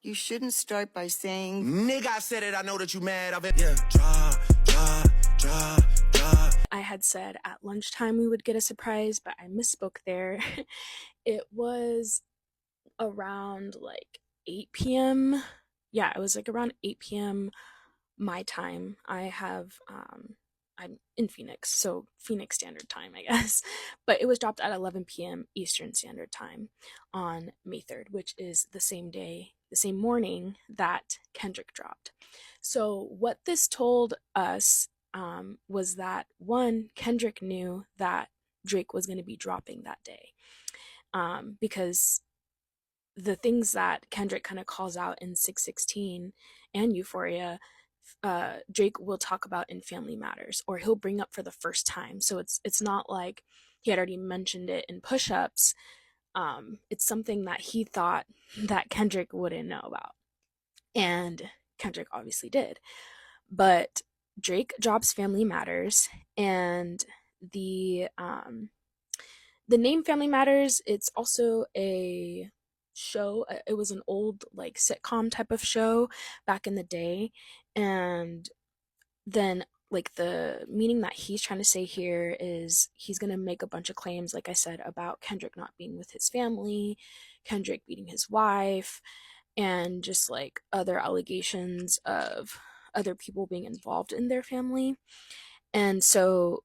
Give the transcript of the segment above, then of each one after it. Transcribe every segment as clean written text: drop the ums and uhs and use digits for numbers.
You shouldn't start by saying, Nigga, I said it, I know that you mad of it. Yeah, draw. I had said at lunchtime we would get a surprise, but I misspoke there. It was around like 8 p.m. Yeah, it was like around 8 p.m. my time. I'm in Phoenix, so Phoenix Standard Time, I guess. But it was dropped at 11 p.m. Eastern Standard Time on May 3rd, which is the same day, the same morning that Kendrick dropped. So, what this told us was that one, Kendrick knew that Drake was going to be dropping that day, because the things that Kendrick kind of calls out in 616 and Euphoria, Drake will talk about in Family Matters, or he'll bring up for the first time. So it's not like he had already mentioned it in push-ups. It's something that he thought that Kendrick wouldn't know about, and Kendrick obviously did. But Drake drops Family Matters, and the name Family Matters, it's also a show. It was an old like sitcom type of show back in the day. And then like the meaning that he's trying to say here is he's going to make a bunch of claims, like I said, about Kendrick not being with his family, Kendrick beating his wife, and just like other allegations of other people being involved in their family. And so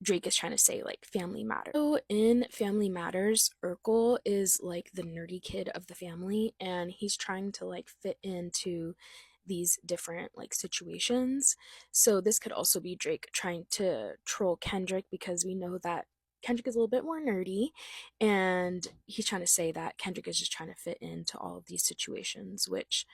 Drake is trying to say like Family Matters. So in Family Matters, Urkel is like the nerdy kid of the family, and he's trying to like fit into these different like situations. So this could also be Drake trying to troll Kendrick, because we know that Kendrick is a little bit more nerdy, and he's trying to say that Kendrick is just trying to fit into all of these situations, which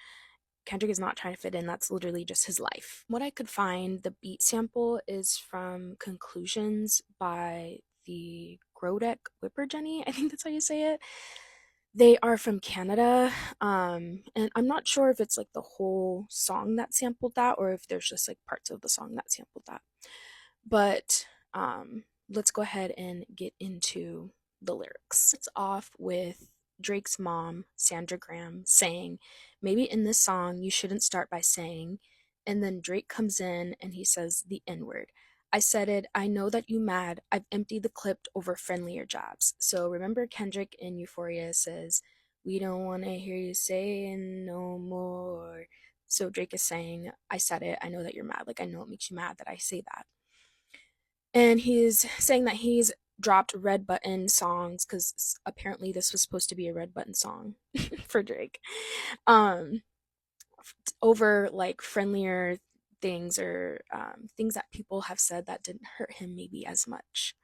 Kendrick is not trying to fit in. That's literally just his life. What I could find, the beat sample is from Conclusions by the Grodek Whipper-Jenny. I think that's how you say it. They are from Canada. And I'm not sure if it's like the whole song that sampled that, or if there's just like parts of the song that sampled that. But let's go ahead and get into the lyrics. It's off with Drake's mom, Sandra Graham, saying, "Maybe in this song you shouldn't start by saying," and then Drake comes in and he says the N word. "I said it, I know that you mad, I've emptied the clip over friendlier jobs." So remember Kendrick in Euphoria says, "We don't want to hear you saying no more." So Drake is saying, "I said it, I know that you're mad, like I know it makes you mad that I say that." And he's saying that he's dropped red button songs because apparently this was supposed to be a red button song for Drake, um over like friendlier things, or things that people have said that didn't hurt him maybe as much.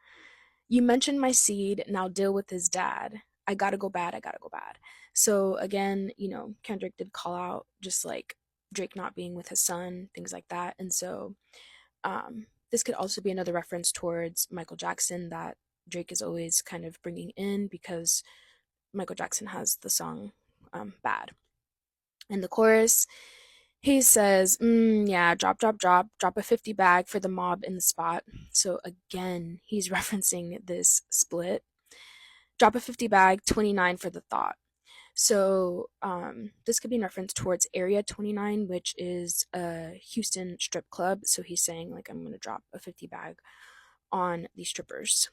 "You mentioned my seed, now deal with his dad. I gotta go bad, I gotta go bad." So again, Kendrick did call out just like Drake not being with his son, things like that. And so this could also be another reference towards Michael Jackson that Drake is always kind of bringing in, because Michael Jackson has the song Bad. In the chorus, he says, yeah, drop, drop, drop, drop a 50 bag for the mob in the spot. So again, he's referencing this split. Drop a 50 bag, 29 for the thought. So this could be in reference towards Area 29, which is a Houston strip club. So he's saying, like, I'm going to drop a 50 bag on these strippers.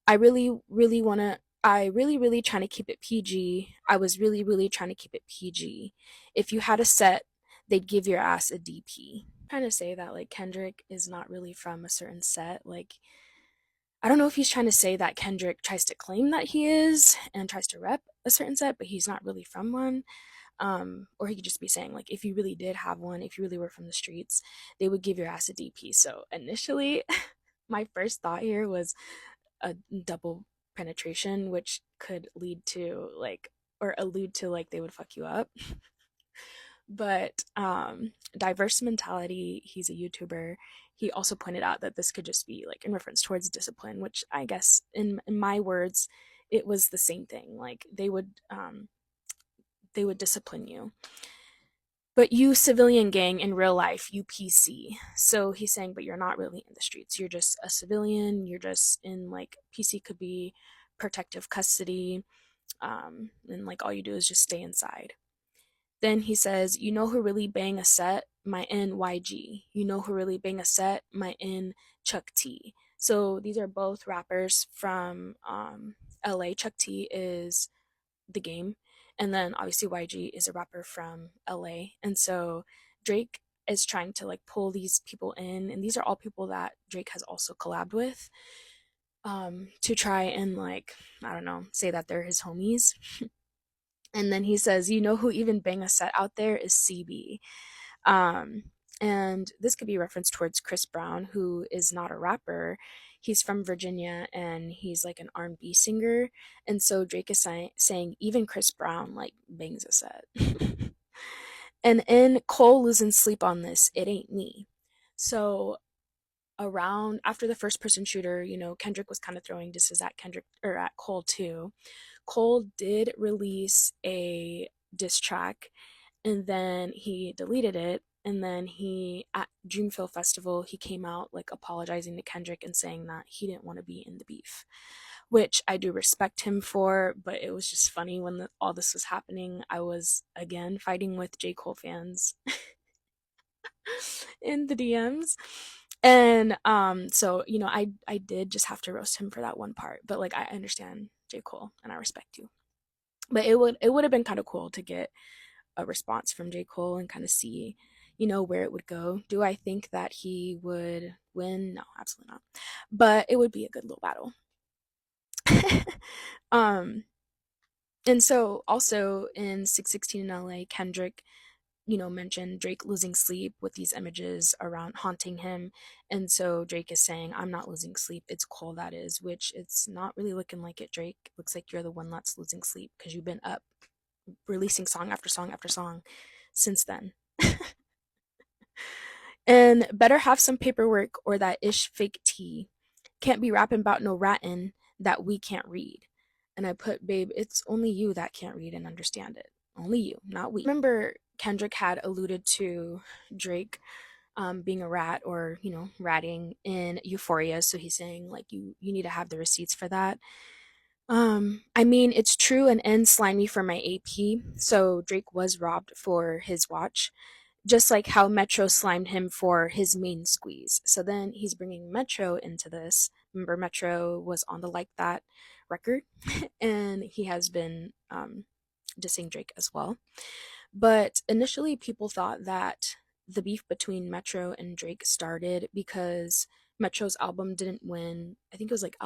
I really, really trying to keep it PG. I was really, really trying to keep it PG. If you had a set, they'd give your ass a DP. Trying to say that, like, Kendrick is not really from a certain set. Like, I don't know if he's trying to say that Kendrick tries to claim that he is and tries to rep a certain set, but he's not really from one. Or he could just be saying, like, if you really did have one, if you really were from the streets, they would give your ass a DP. So initially, my first thought here was a double penetration, which could lead to, like, or allude to, like, they would fuck you up. But diverse mentality, he's a YouTuber. He also pointed out that this could just be like in reference towards discipline, which I guess in my words, it was the same thing. Like they would discipline you. But you civilian gang in real life, you PC. So he's saying, but you're not really in the streets. You're just a civilian. You're just in, like, PC could be protective custody. And like all you do is just stay inside. Then he says, you know who really bang a set? My NYG. You know who really bang a set? My N Chuck T. So these are both rappers from LA. Chuck T is the game. And then obviously YG is a rapper from LA. And so Drake is trying to like pull these people in. And these are all people that Drake has also collabed with, to try and like, I don't know, say that they're his homies. And then he says, you know who even bang a set out there is CB. Um, and this could be referenced towards Chris Brown, who is not a rapper. He's from Virginia and he's like an R&B singer. And so Drake is saying even Chris Brown like bangs a set. And in Cole losing sleep on this, it ain't me. So around after the first person shooter, Kendrick was kind of throwing disses at Kendrick or at Cole too. Cole did release a diss track and then he deleted it. And then he, at Dreamville Festival, he came out like apologizing to Kendrick and saying that he didn't want to be in the beef, which I do respect him for. But it was just funny when all this was happening. I was again fighting with J. Cole fans in the DMs. And so I did just have to roast him for that one part. But like I understand J. Cole and I respect you. But it would have been kind of cool to get a response from J. Cole and kind of see, where it would go. Do I think that he would win? No, absolutely not. But it would be a good little battle. um, and so also in 616 in LA, Kendrick, mentioned Drake losing sleep with these images around haunting him. And so Drake is saying, I'm not losing sleep. It's Cole that is, which it's not really looking like it, Drake. Looks like you're the one that's losing sleep because you've been up releasing song after song after song since then. And better have some paperwork or that ish fake tea. Can't be rapping about no rattin' that we can't read. And I put, babe, it's only you that can't read and understand it. Only you, not we. Remember, Kendrick had alluded to Drake being a rat or, ratting in Euphoria. So he's saying, like, you need to have the receipts for that. I mean, it's true and N slimy for my AP. So Drake was robbed for his watch, just like how Metro slimed him for his main squeeze. So then he's bringing Metro into this. Remember, Metro was on the Like That record, and he has been dissing Drake as well. But initially, people thought that the beef between Metro and Drake started because Metro's album didn't win. I think it was like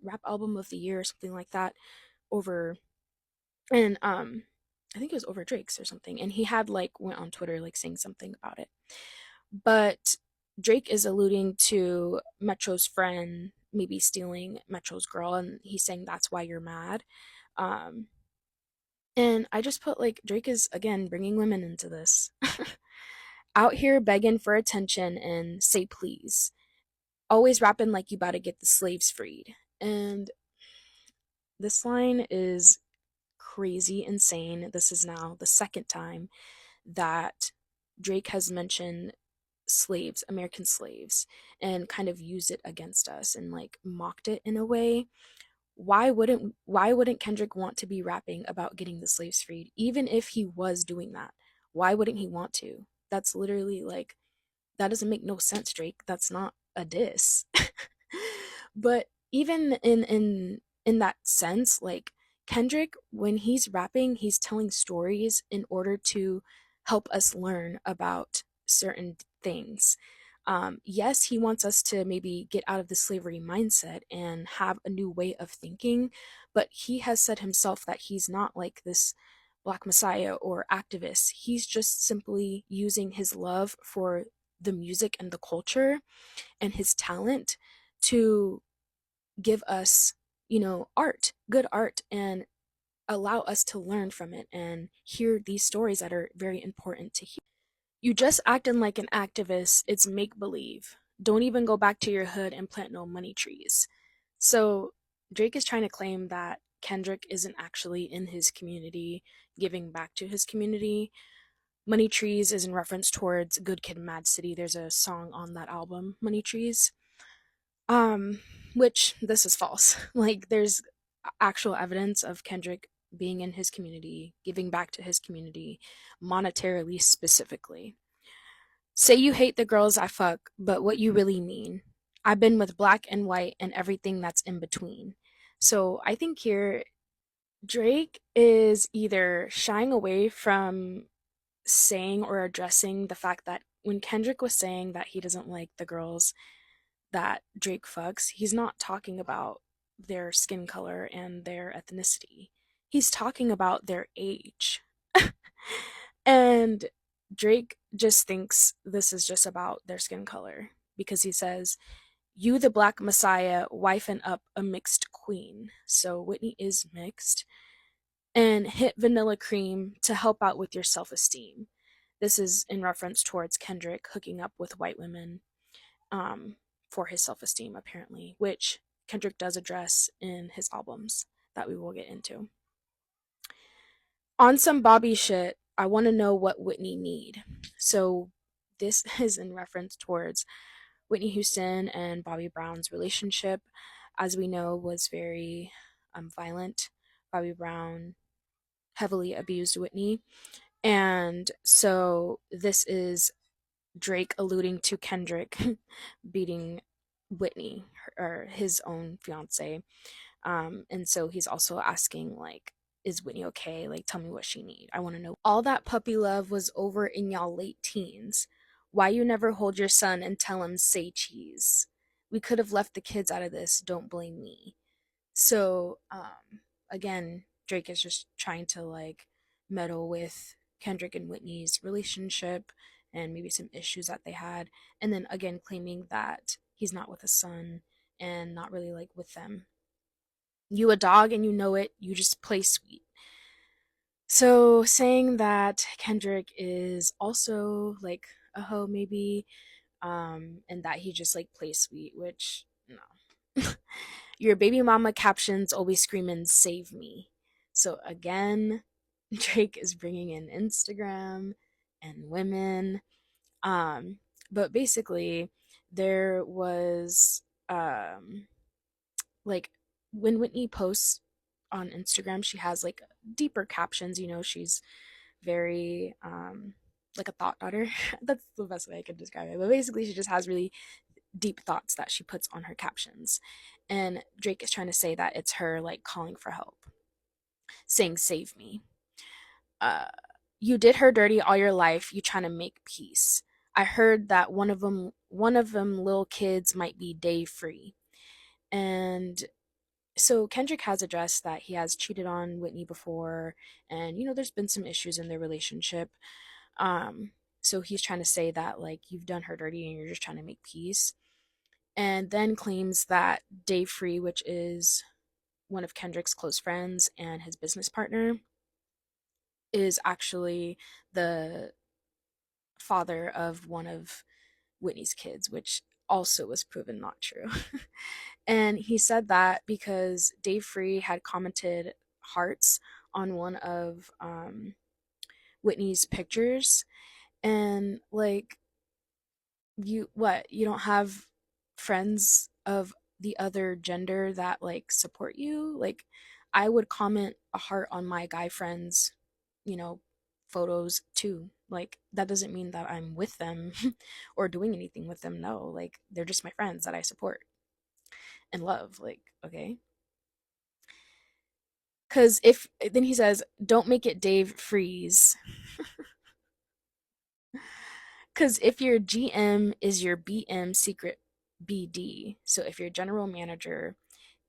rap album of the year or something like that over, and I think it was over Drake's or something. And he had like went on Twitter like saying something about it. But Drake is alluding to Metro's friend maybe stealing Metro's girl, and he's saying that's why you're mad. Um, and I just put like Drake is again bringing women into this. Out here begging for attention and say please. Always rapping like you about to get the slaves freed. And this line is crazy insane. This is now the second time that Drake has mentioned slaves, American slaves, and kind of used it against us and like mocked it in a way. Why wouldn't Kendrick want to be rapping about getting the slaves freed even if he was doing that? Why wouldn't he want to? That's literally like that doesn't make no sense, Drake. That's not a diss. But even in that sense, like Kendrick, when he's rapping, he's telling stories in order to help us learn about certain things. Yes, he wants us to maybe get out of the slavery mindset and have a new way of thinking, but he has said himself that he's not like this Black Messiah or activist. He's just simply using his love for the music and the culture and his talent to give us, art, good art, and allow us to learn from it and hear these stories that are very important to hear. You just acting like an activist, it's make believe. Don't even go back to your hood and plant no money trees. So Drake is trying to claim that Kendrick isn't actually in his community, giving back to his community. Money Trees is in reference towards Good Kid, Mad City. There's a song on that album, Money Trees. Um, which this is false. Like there's actual evidence of Kendrick being in his community, giving back to his community, monetarily specifically. Say you hate the girls I fuck, but what you really mean? I've been with black and white and everything that's in between. So I think here Drake is either shying away from saying or addressing the fact that when Kendrick was saying that he doesn't like the girls that Drake fucks, he's not talking about their skin color and their ethnicity. He's talking about their age. And Drake just thinks this is just about their skin color because he says, "You, the black messiah, wifing up a mixed queen." So Whitney is mixed. And hit vanilla cream to help out with your self esteem. This is in reference towards Kendrick hooking up with white women um, for his self esteem, apparently, which Kendrick does address in his albums that we will get into. On some Bobby shit, I want to know what Whitney need. So this is in reference towards Whitney Houston and Bobby Brown's relationship, as we know, was very violent. Bobby Brown heavily abused Whitney. And so this is Drake alluding to Kendrick beating Whitney, or his own fiance. And so he's also asking, like, is Whitney okay? Like, tell me what she need. I want to know. All that puppy love was over in y'all late teens. Why you never hold your son and tell him say cheese? We could have left the kids out of this. Don't blame me. So, again, Drake is just trying to like meddle with Kendrick and Whitney's relationship and maybe some issues that they had. And then again, claiming that he's not with a son and not really like with them. You a dog and you know it, you just play sweet. So saying that Kendrick is also like a hoe maybe, and that he just like plays sweet, which no. Your baby mama captions always screaming save me. So again, Drake is bringing in Instagram and women. um but basically there was like when Whitney posts on Instagram, she has like deeper captions, she's very like a thought daughter. That's the best way I could describe it. But basically she just has really deep thoughts that she puts on her captions. And Drake is trying to say that it's her like calling for help, saying save me. Uh you did her dirty all your life, you trying to make peace. I heard that one of them little kids might be day free. And so Kendrick has addressed that he has cheated on Whitney before, and there's been some issues in their relationship. Um so he's trying to say that like you've done her dirty and you're just trying to make peace. And then claims that Dave Free, which is one of Kendrick's close friends and his business partner, is actually the father of one of Whitney's kids, which also was proven not true. And he said that because Dave Free had commented hearts on one of Whitney's pictures. And like, you don't have friends of the other gender that like support you? Like, I would comment a heart on my guy friends you know photos too. Like, that doesn't mean that I'm with them or doing anything with them. No, like, they're just my friends that I support and love. Like, okay. Because if then he says, don't make it Dave Freeze. Because if your GM is your BM secret BD, so if your general manager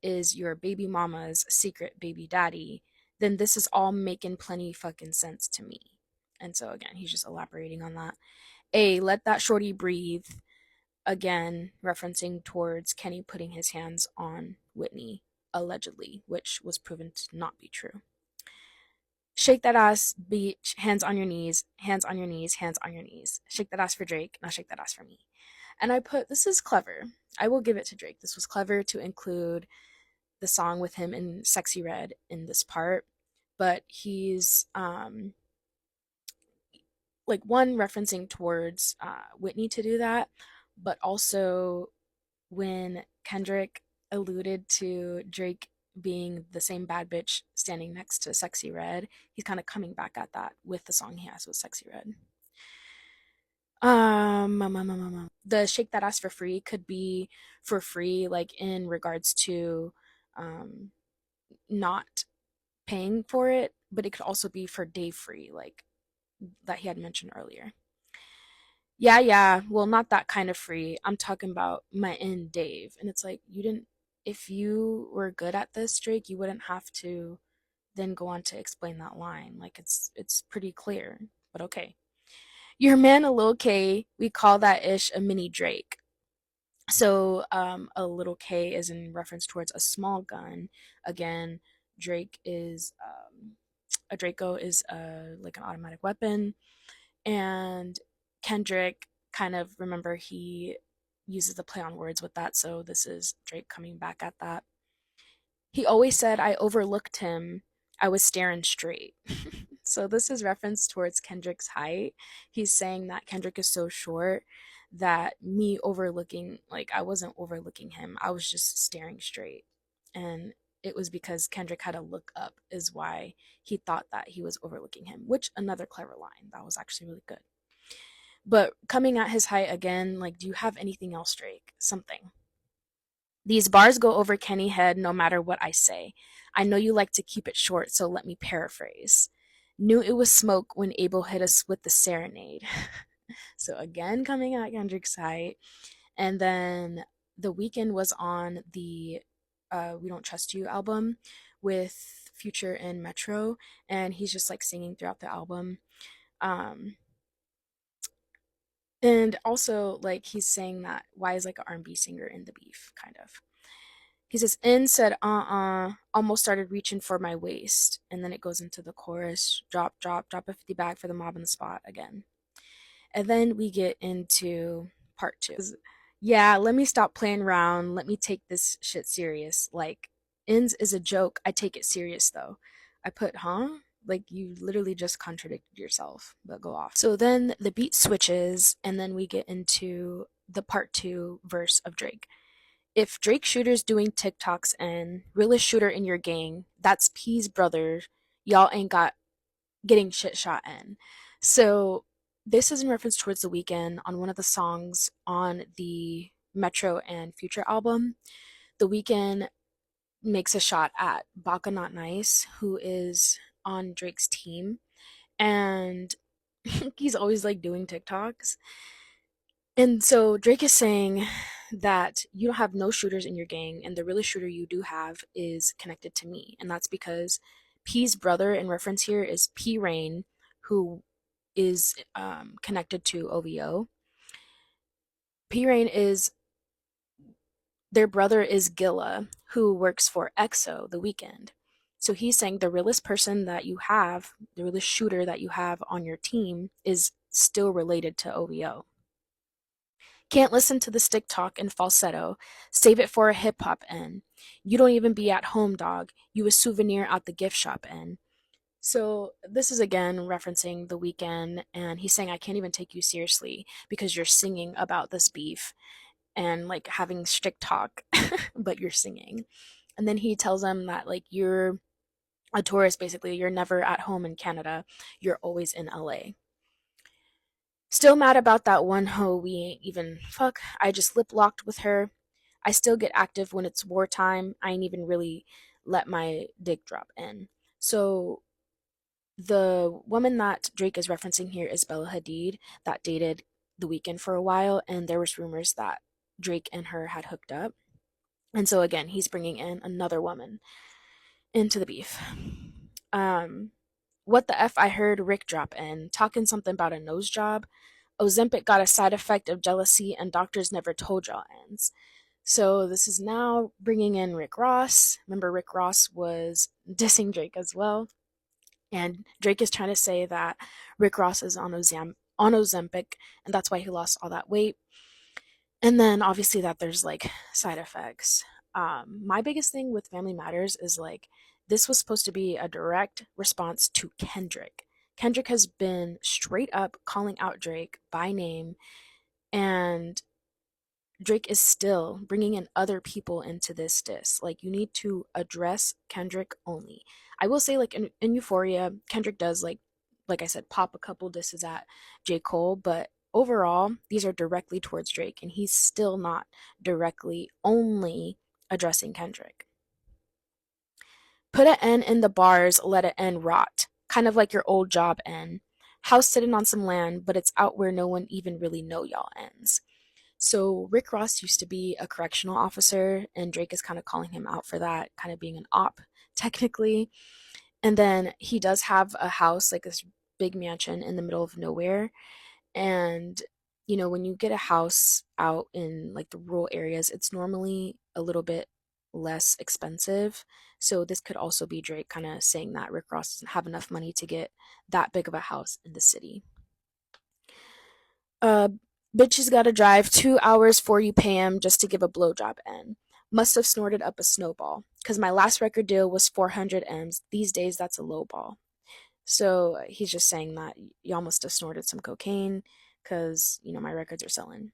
is your baby mama's secret baby daddy, then this is all making plenty fucking sense to me. And so again, he's just elaborating on that. Let that shorty breathe. Again, referencing towards Kenny putting his hands on Whitney, allegedly, which was proven to not be true. Shake that ass, beach, hands on your knees, hands on your knees, hands on your knees. Shake that ass for Drake, now shake that ass for me. And I put, this is clever. I will give it to Drake. This was clever to include the song with him in Sexy Red in this part. But he's like, one, referencing towards Whitney to do that, but also when Kendrick alluded to Drake being the same bad bitch standing next to Sexy Red, he's kind of coming back at that with the song he has with Sexy Red. The shake that ass for free could be for free, like in regards to um, not paying for it, but it could also be for day free, like that he had mentioned earlier. Yeah, yeah. Well, not that kind of free. I'm talking about my end Dave. And it's like, you didn't, if you were good at this, Drake, you wouldn't have to then go on to explain that line. Like it's pretty clear. But okay. Your man a Lil K, we call that ish a mini Drake. So a little K is in reference towards a small gun. Again, Drake is a Draco is like an automatic weapon, and Kendrick kind of, remember, he uses the play on words with that, so this is Drake coming back at that. He always said I overlooked him. I was staring straight. So this is reference towards Kendrick's height. He's saying that Kendrick is so short that me overlooking, like I wasn't overlooking him. I was just staring straight. And it was because Kendrick had to look up is why he thought that he was overlooking him, which another clever line. That was actually really good. But coming at his height again, like, do you have anything else, Drake? Something. These bars go over Kenny head no matter what I say. I know you like to keep it short, so let me paraphrase. Knew it was smoke when Abel hit us with the serenade. So again, coming at Kendrick's height. And then The Weeknd was on the We Don't Trust You album with Future and Metro, and he's just like singing throughout the album. Um, and also, like, he's saying that why is like an R&B singer in the beef, kind of. He says, "In said, almost started reaching for my waist." And then it goes into the chorus, drop, drop, drop a 50 bag for the mob in the spot again. And then we get into part two. Yeah, let me stop playing around. Let me take this shit serious. Like, ins is a joke. I take it serious though. I put, huh? Like, you literally just contradicted yourself, but go off. So then the beat switches, and then we get into the part two verse of Drake. If Drake Shooter's doing TikToks and realest shooter in your gang, that's P's brother. Y'all ain't got getting shit shot in. So this is in reference towards The Weeknd on one of the songs on the Metro and Future album. The Weeknd makes a shot at Baka Not Nice, who is on Drake's team, and he's always like doing TikToks. And so Drake is saying that you don't have no shooters in your gang, and the realest shooter you do have is connected to me. And that's because P's brother in reference here is P Rain, who is connected to OVO. P Rain is their brother is Gilla, who works for EXO, The Weeknd. So he's saying the realest person that you have, the realest shooter that you have on your team, is still related to OVO. Can't listen to the stick talk in falsetto. Save it for a hip hop end. You don't even be at home, dog. You a souvenir out the gift shop end. So this is again referencing The Weeknd, and he's saying I can't even take you seriously because you're singing about this beef and like having stick talk, but you're singing. And then he tells him that like you're a tourist basically. You're never at home in Canada. You're always in LA. Still mad about that one hoe we ain't even fuck. I just lip locked with her. I still get active when it's wartime. I ain't even really let my dick drop in. So the woman that Drake is referencing here is Bella Hadid, that dated The Weeknd for a while, and there was rumors that Drake and her had hooked up. And so again, he's bringing in another woman into the beef. Um, what the F I heard Rick drop in, talking something about a nose job. Ozempic got a side effect of jealousy and doctors never told y'all ends. So this is now bringing in Rick Ross. Remember, Rick Ross was dissing Drake as well. And Drake is trying to say that Rick Ross is on Ozempic, and that's why he lost all that weight. And then obviously that there's like side effects. My biggest thing with Family Matters is like this was supposed to be a direct response to Kendrick. Kendrick has been straight up calling out Drake by name, and Drake is still bringing in other people into this diss. Like, you need to address Kendrick only. I will say, like, in Euphoria, Kendrick does, like I said, pop a couple disses at J. Cole, but overall, these are directly towards Drake, and he's still not directly only addressing Kendrick. Put an N in the bars, let it N rot. Kind of like your old job N. House sitting on some land, but it's out where no one even really know y'all ends. So Rick Ross used to be a correctional officer, and Drake is kind of calling him out for that, kind of being an op, technically. And then he does have a house, like this big mansion in the middle of nowhere. And, when you get a house out in like the rural areas, it's normally a little bit less expensive. So this could also be Drake kind of saying that Rick Ross doesn't have enough money to get that big of a house in the city. Uh, Bitches gotta drive 2 hours before you pay him just to give a blowjob in. Must have snorted up a snowball. Cause my last record deal was 400 M's. These days, that's a low ball. So he's just saying that y'all must have snorted some cocaine, cause my records are selling.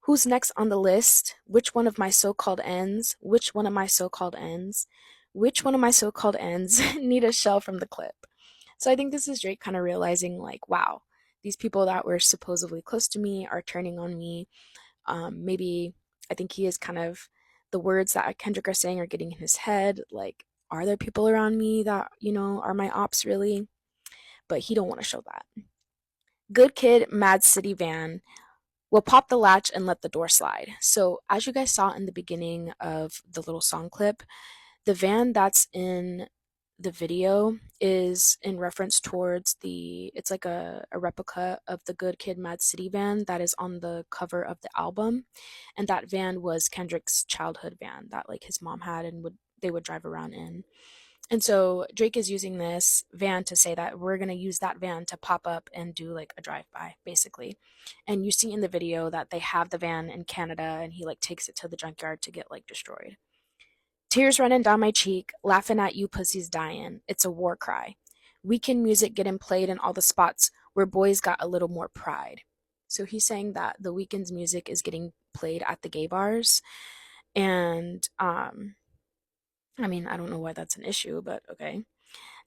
Who's next on the list? Which one of my so-called ends? Which one of my so-called ends? Which one of my so-called ends need a shell from the clip? So I think this is Drake kind of realizing, like, wow, these people that were supposedly close to me are turning on me. Maybe I think he is kind of, the words that Kendrick are saying are getting in his head. Like, are there people around me that, are my ops really? But he don't want to show that. Good Kid, Mad City Van will pop the latch and let the door slide. So as you guys saw in the beginning of the little song clip, the van that's in the video is in reference towards it's like a replica of the Good Kid Mad City van that is on the cover of the album. And that van was Kendrick's childhood van that like his mom had and they would drive around in. And so Drake is using this van to say that we're going to use that van to pop up and do like a drive by, basically. And you see in the video that they have the van in Canada and he like takes it to the junkyard to get like destroyed. Tears running down my cheek, laughing at you pussies dying. It's a war cry. Weekend music getting played in all the spots where boys got a little more pride. So he's saying that the Weeknd's music is getting played at the gay bars. And I mean, I don't know why that's an issue, but okay.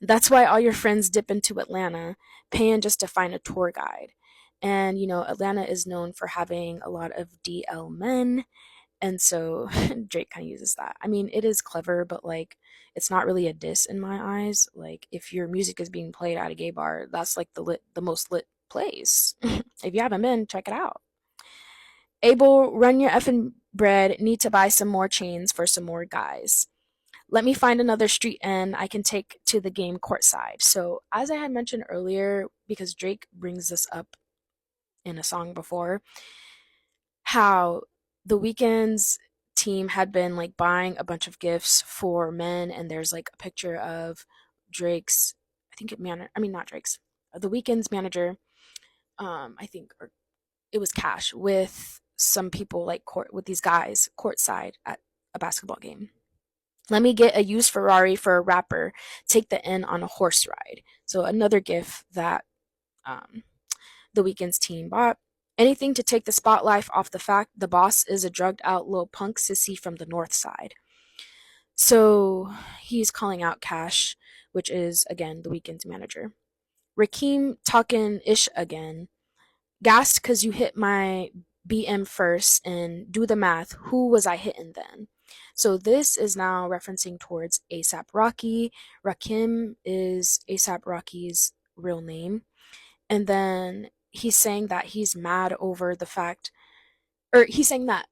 That's why all your friends dip into Atlanta, paying just to find a tour guide. And Atlanta is known for having a lot of DL men, and so Drake kind of uses that. I mean, it is clever, but like it's not really a diss in my eyes. Like if your music is being played at a gay bar, that's like the most lit place. If you haven't been, check it out. Abel, run your effing bread. Need to buy some more chains for some more guys. Let me find another street end I can take to the game courtside. So, as I had mentioned earlier, because Drake brings this up in a song before, how the Weeknd's team had been like buying a bunch of gifts for men, and there's like a picture of Drake's, I think I mean not Drake's, the Weeknd's manager, I think, or it was Cash with some people like with these guys courtside at a basketball game. Let me get a used Ferrari for a rapper. Take the N on a horse ride. So another gift that um, the Weeknd's team bought. Anything to take the spotlight off the fact the boss is a drugged out little punk sissy from the north side. So he's calling out Cash, which is again the Weeknd's manager. Rakim talking ish again. Gassed cause you hit my BM first, and do the math. Who was I hitting then? So this is now referencing towards ASAP Rocky. Rakim is ASAP Rocky's real name. And then he's saying that he's mad over the fact, or he's saying that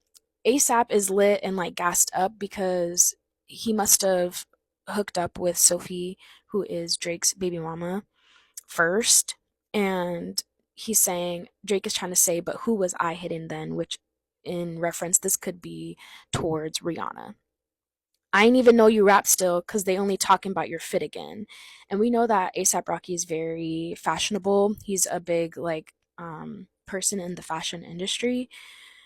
ASAP is lit and like gassed up because he must have hooked up with Sophie, who is Drake's baby mama, first. And he's saying, Drake is trying to say, but who was I hitting then? Which in reference, this could be towards Rihanna. I ain't even know you rap still because they only talking about your fit again. And we know that ASAP Rocky is very fashionable. He's a big like person in the fashion industry,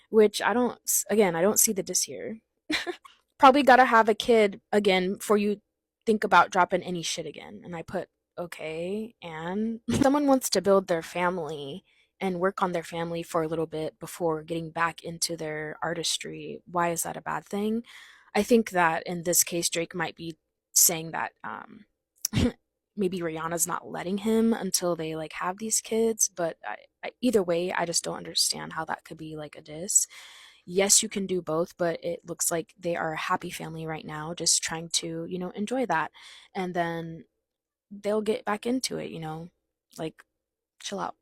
which I don't see the diss here. Probably gotta have a kid again before you think about dropping any shit again. And I put okay, and someone wants to build their family and work on their family for a little bit before getting back into their artistry. Why is that a bad thing? I think that in this case, Drake might be saying that maybe Rihanna's not letting him until they like have these kids. But either way, I just don't understand how that could be like a diss. Yes, you can do both, but it looks like they are a happy family right now, just trying to, enjoy that. And then they'll get back into it, like chill out.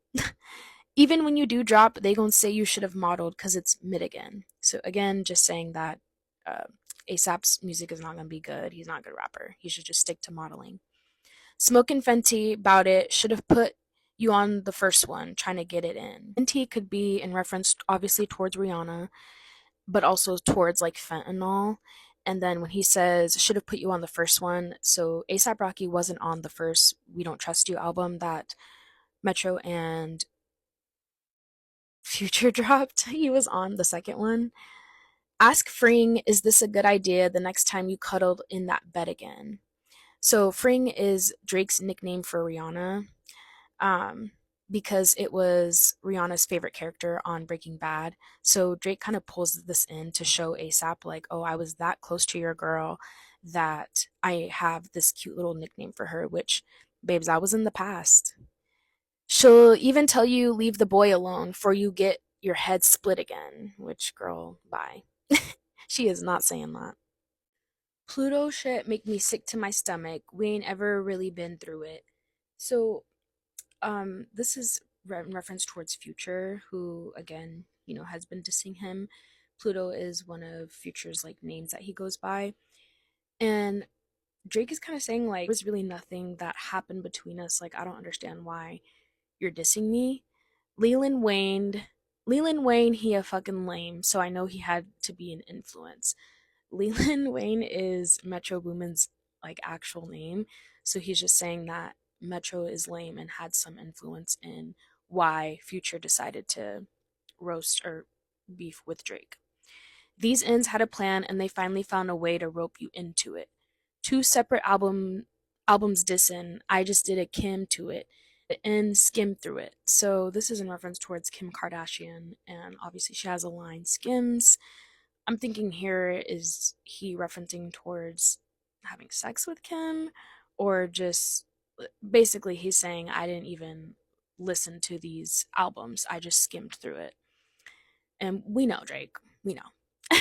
Even when you do drop, they gonna say you should have modeled because it's mid again. So again, just saying that uh, ASAP's music is not gonna be good. He's not a good rapper. He should just stick to modeling. Smoke and Fenty about it should have put you on the first one, trying to get it in. Fenty could be in reference, obviously, towards Rihanna, but also towards like fentanyl. And then when he says should have put you on the first one, so ASAP Rocky wasn't on the first We Don't Trust You album that Metro and Future dropped. He was on the second one. Ask Fring, is this a good idea the next time you cuddled in that bed again? So Fring is Drake's nickname for Rihanna, um, because it was Rihanna's favorite character on Breaking Bad. So Drake kind of pulls this in to show ASAP, like, oh, I was that close to your girl that I have this cute little nickname for her, which, babes, I was in the past. She'll even tell you leave the boy alone for you get your head split again, which, girl, bye. She is not saying that. Pluto shit make me sick to my stomach. We ain't ever really been through it. So, this is in reference towards Future, who again, has been dissing him. Pluto is one of Future's like names that he goes by. And Drake is kind of saying like there's really nothing that happened between us. Like I don't understand why you're dissing me. Leland Wayne Leland Wayne, he a fucking lame, so I know he had to be an influence. Leland Wayne is Metro Boomin's like actual name, so he's just saying that Metro is lame and had some influence in why Future decided to roast or beef with Drake. These ends had a plan and they finally found a way to rope you into it. Two separate albums dissing, I just did a Kim to it and skimmed through it. So this is in reference towards Kim Kardashian, and obviously she has a line Skims. I'm thinking here, is he referencing towards having sex with Kim, or just basically he's saying I didn't even listen to these albums, I just skimmed through it. And we know Drake, we know.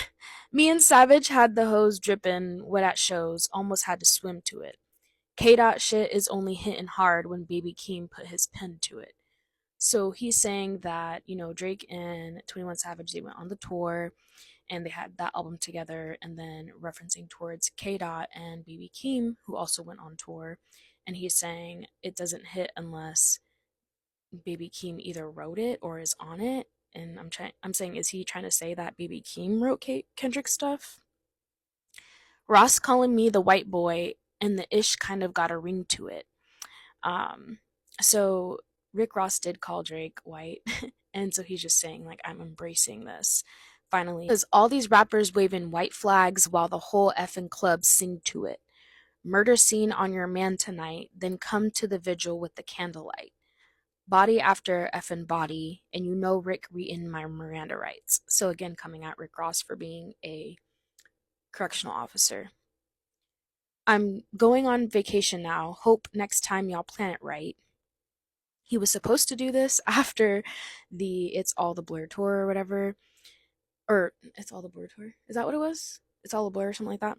Me and Savage had the hose dripping wet at shows, almost had to swim to it. K Dot shit is only hitting hard when Baby Keem put his pen to it. So he's saying that, Drake and 21 Savage, they went on the tour and they had that album together, and then referencing towards K Dot and BB Keem, who also went on tour. And he's saying it doesn't hit unless Baby Keem either wrote it or is on it. And I'm saying, is he trying to say that BB Keem wrote Kendrick stuff? Ross calling me the white boy, and the ish kind of got a ring to it. Um, so Rick Ross did call Drake white, and so he's just saying like I'm embracing this. Finally, because all these rappers waving white flags while the whole effing club sing to it. Murder scene on your man tonight, then come to the vigil with the candlelight. Body after effing body, and Rick reading my Miranda rights. So again, coming at Rick Ross for being a correctional officer. I'm going on vacation now. Hope next time y'all plan it right. He was supposed to do this after the It's All the Blur tour or whatever. Or It's All the Blur tour. Is that what it was? It's All the Blur or something like that.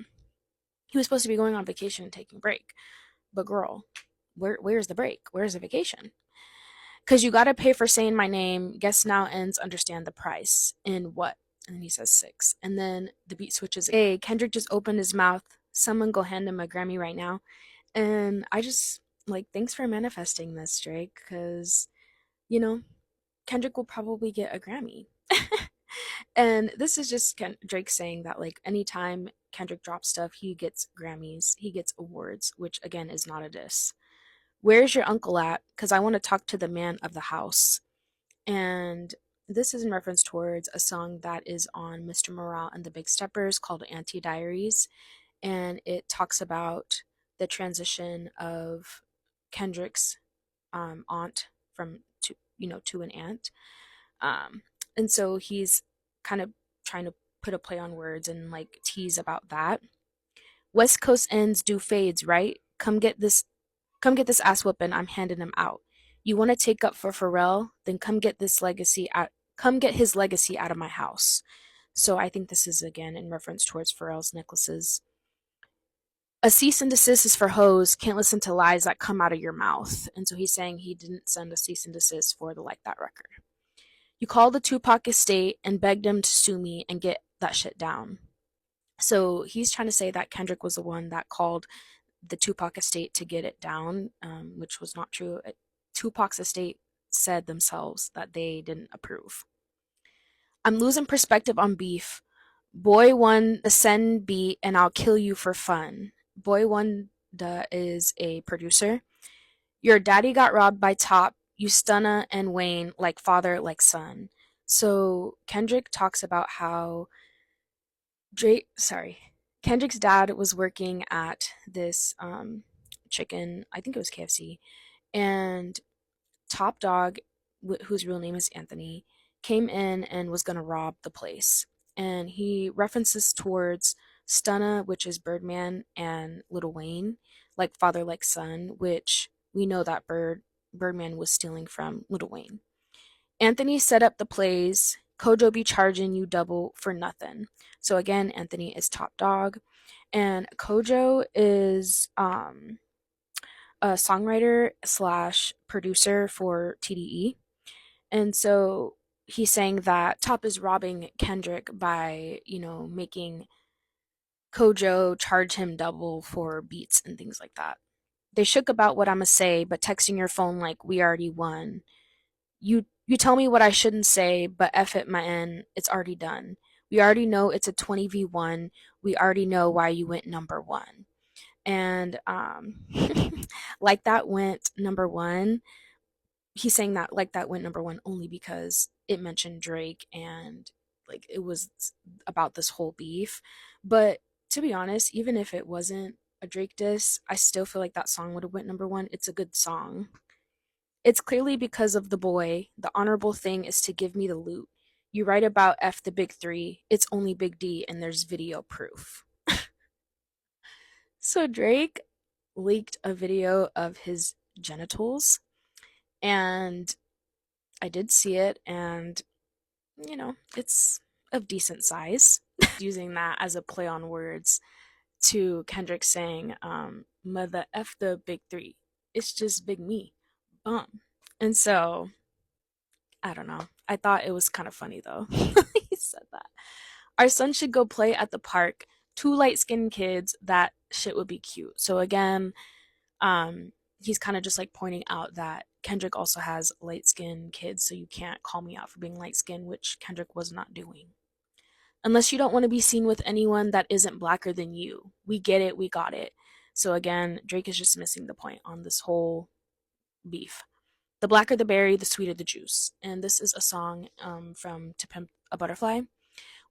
He was supposed to be going on vacation and taking a break. But girl, where's the break? Where's the vacation? Because you gotta pay for saying my name. Guess now ends understand the price. In what? And then he says 6. And then the beat switches. Hey, Kendrick just opened his mouth. Someone go hand him a Grammy right now. And I just like, thanks for manifesting this, Drake, because you know Kendrick will probably get a Grammy. And this is just Drake saying that like anytime Kendrick drops stuff, he gets Grammys, he gets awards, which again is not a diss. Where's your uncle at? Because I want to talk to the man of the house. And this is in reference towards a song that is on Mr. Morale and the Big Steppers called Anti Diaries. And it talks about the transition of Kendrick's aunt from to to an ant. Um, and so he's kind of trying to put a play on words and like tease about that. West Coast ends do fades, right? Come get this ass whooping. I'm handing him out. You want to take up for Pharrell? Then come get his legacy out of my house. So I think this is again in reference towards Pharrell's necklaces. A cease and desist is for hoes. Can't listen to lies that come out of your mouth. And so he's saying he didn't send a cease and desist for the Like That record. You called the Tupac estate and begged them to sue me and get that shit down. So he's trying to say that Kendrick was the one that called the Tupac estate to get it down, which was not true. Tupac's estate said themselves that they didn't approve. I'm losing perspective on beef. Boy won the send beat and I'll kill you for fun. Boy Wonder is a producer. Your daddy got robbed by Top. You Stunna and Wayne like father like son. So Kendrick talks about how Drake, sorry, Kendrick's dad was working at this chicken, I think it was KFC, and Top Dog, whose real name is Anthony, came in and was going to rob the place. And he references towards Stunna, which is Birdman, and Lil Wayne, like father, like son, which we know that Birdman was stealing from Lil Wayne. Anthony set up the plays. Kojo be charging you double for nothing. So again, Anthony is Top Dog. And Kojo is a songwriter slash producer for TDE. And so he's saying that Top is robbing Kendrick by, making Kojo charge him double for beats and things like that. They shook about what I'ma say, but texting your phone like we already won. You tell me what I shouldn't say, but F it, my N, it's already done. We already know it's a 20v1. We already know why you went number one. And like that went number one. He's saying that like that went number one only because it mentioned Drake and like it was about this whole beef. But to be honest, even if it wasn't a Drake diss, I still feel like that song would have went number one. It's a good song. It's clearly because of the boy. The honorable thing is to give me the loot. You write about F the big three. It's only Big D and there's video proof. So Drake leaked a video of his genitals and I did see it and it's of decent size. Using that as a play on words to Kendrick saying, mother F the big three. It's just big me. Bum. And so I don't know. I thought it was kind of funny though. He said that. Our son should go play at the park. Two light skinned kids, that shit would be cute. So again, he's kind of just like pointing out that Kendrick also has light skinned kids, so you can't call me out for being light skinned, which Kendrick was not doing. Unless you don't want to be seen with anyone that isn't blacker than you. We get it, we got it. So again, Drake is just missing the point on this whole beef. The blacker the berry, the sweeter the juice. And this is a song from To Pimp a Butterfly.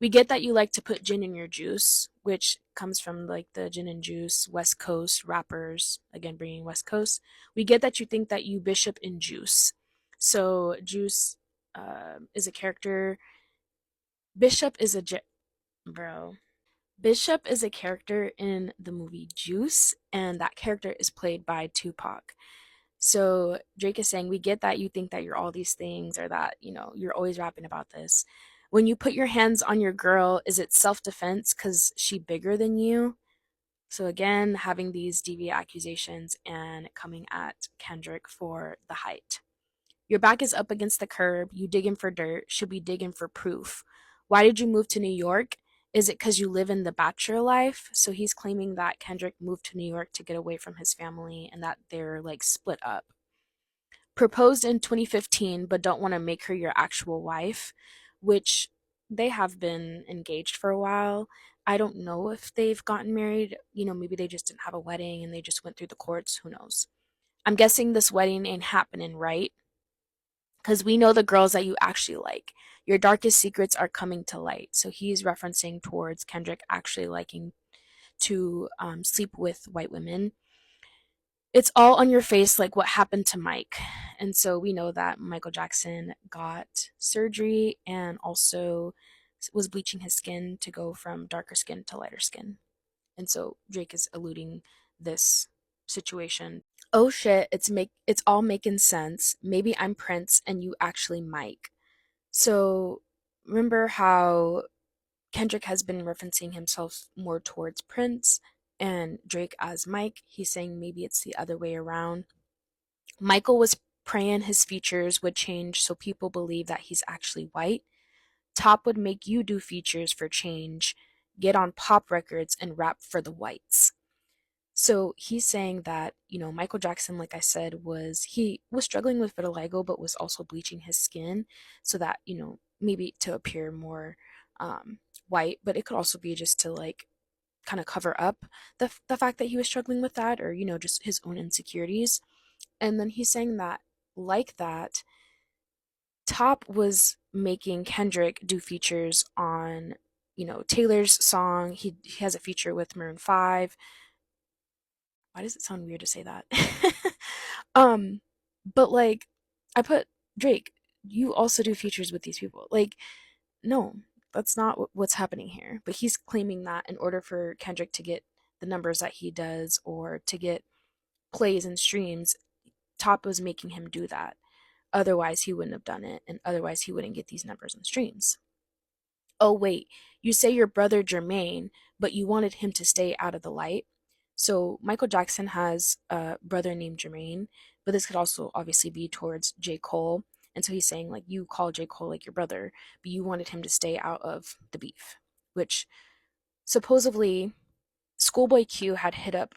We get that you like to put gin in your juice, which comes from like the gin and juice, West Coast rappers, again bringing West Coast. We get that you think that you Bishop in Juice. So Juice is a character. Bishop is a bro. Bishop is a character in the movie Juice, and that character is played by Tupac. So Drake is saying, we get that you think that you're all these things or that, you're always rapping about this. When you put your hands on your girl, is it self-defense because she bigger than you? So again, having these deviant accusations and coming at Kendrick for the height. Your back is up against the curb. You digging for dirt. Should be digging for proof. Why did you move to New York? Is it because you live in the bachelor life? So he's claiming that Kendrick moved to New York to get away from his family and that they're like split up. Proposed in 2015, but don't want to make her your actual wife, which they have been engaged for a while. I don't know if they've gotten married. Maybe they just didn't have a wedding and they just went through the courts. Who knows? I'm guessing this wedding ain't happening, right? Because we know the girls that you actually like. Your darkest secrets are coming to light. So he's referencing towards Kendrick actually liking to sleep with white women. it's all on your face, like what happened to Mike. And so we know that Michael Jackson got surgery and also was bleaching his skin to go from darker skin to lighter skin. And so Drake is alluding this situation. Oh shit, it's all making sense. Maybe I'm Prince and you actually Mike. So remember how Kendrick has been referencing himself more towards Prince and Drake as Mike. He's saying maybe it's the other way around. Michael was praying his features would change so people believe that he's actually white. Top would make you do features for change, get on pop records and rap for the whites. So he's saying that, Michael Jackson, like I said, he was struggling with vitiligo, but was also bleaching his skin so that, maybe to appear more white, but it could also be just to like kind of cover up the fact that he was struggling with that or, just his own insecurities. And then he's saying that, like that, Top was making Kendrick do features on, Taylor's song. He has a feature with Maroon 5. Why does it sound weird to say that? um, but like, I put Drake, you also do features with these people. Like, no, that's not what's happening here. But he's claiming that in order for Kendrick to get the numbers that he does or to get plays and streams, Top was making him do that. Otherwise, he wouldn't have done it, and otherwise, he wouldn't get these numbers and streams. Oh, wait, you say your brother Jermaine, but you wanted him to stay out of the light. So Michael Jackson has a brother named Jermaine, but this could also obviously be towards J. Cole. And so he's saying, like, you call J. Cole like your brother, but you wanted him to stay out of the beef, which supposedly Schoolboy Q had hit up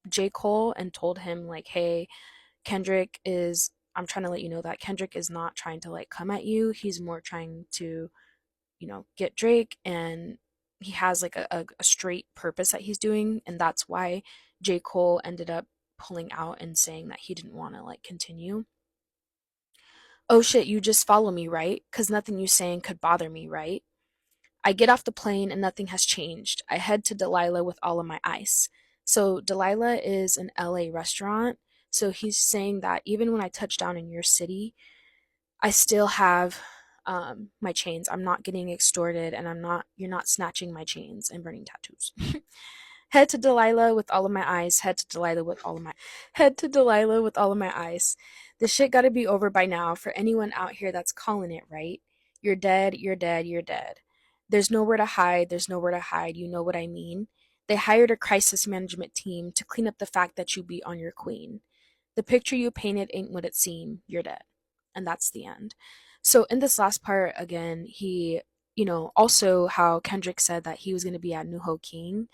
J. Cole and told him, like, hey, I'm trying to let you know that Kendrick is not trying to like come at you. He's more trying to get Drake, and he has like a straight purpose that he's doing, and that's why J. Cole ended up pulling out and saying that he didn't want to like continue. Oh shit, you just follow me, right? Because nothing you saying could bother me, right? I get off the plane and nothing has changed. I head to Delilah with all of my ice. So Delilah is an LA restaurant. So he's saying that even when I touch down in your city, I still have my chains. I'm not getting extorted, and you're not snatching my chains and burning tattoos. Head to Delilah with all of my eyes. Head to Delilah with all of my eyes. This shit gotta be over by now for anyone out here that's calling it, right? You're dead, you're dead, you're dead. There's nowhere to hide, there's nowhere to hide, you know what I mean? They hired a crisis management team to clean up the fact that you beat on your queen. The picture you painted ain't what it seemed, you're dead. And that's the end. So in this last part, again, he, also how Kendrick said that he was going to be at Nuho King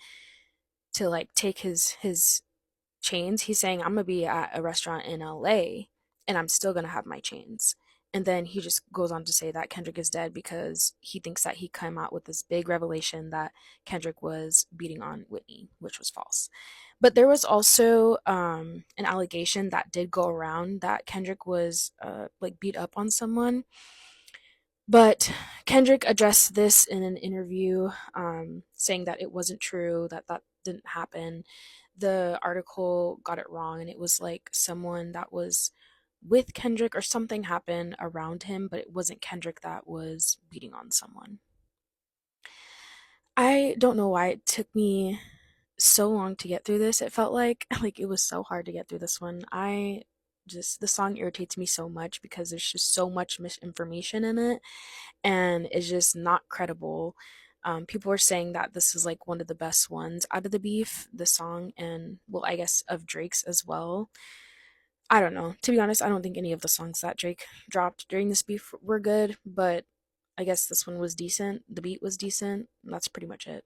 to like take his chains. He's saying I'm gonna be at a restaurant in LA and I'm still gonna have my chains. And then he just goes on to say that Kendrick is dead because he thinks that he came out with this big revelation that Kendrick was beating on Whitney, which was false. But there was also an allegation that did go around that Kendrick was like beat up on someone. But Kendrick addressed this in an interview, saying that it wasn't true, that that didn't happen. The article got it wrong, and it was like someone that was with Kendrick or something happened around him, but it wasn't Kendrick that was beating on someone. I don't know why it took me so long to get through this. It felt like like it was so hard to get through this one. The song irritates me so much because there's just so much misinformation in it and it's just not credible. People are saying that this is like one of the best ones out of the beef, the song, and well, I guess of Drake's as well. I don't know. To be honest, I don't think any of the songs that Drake dropped during this beef were good, but I guess this one was decent. The beat was decent. And that's pretty much it.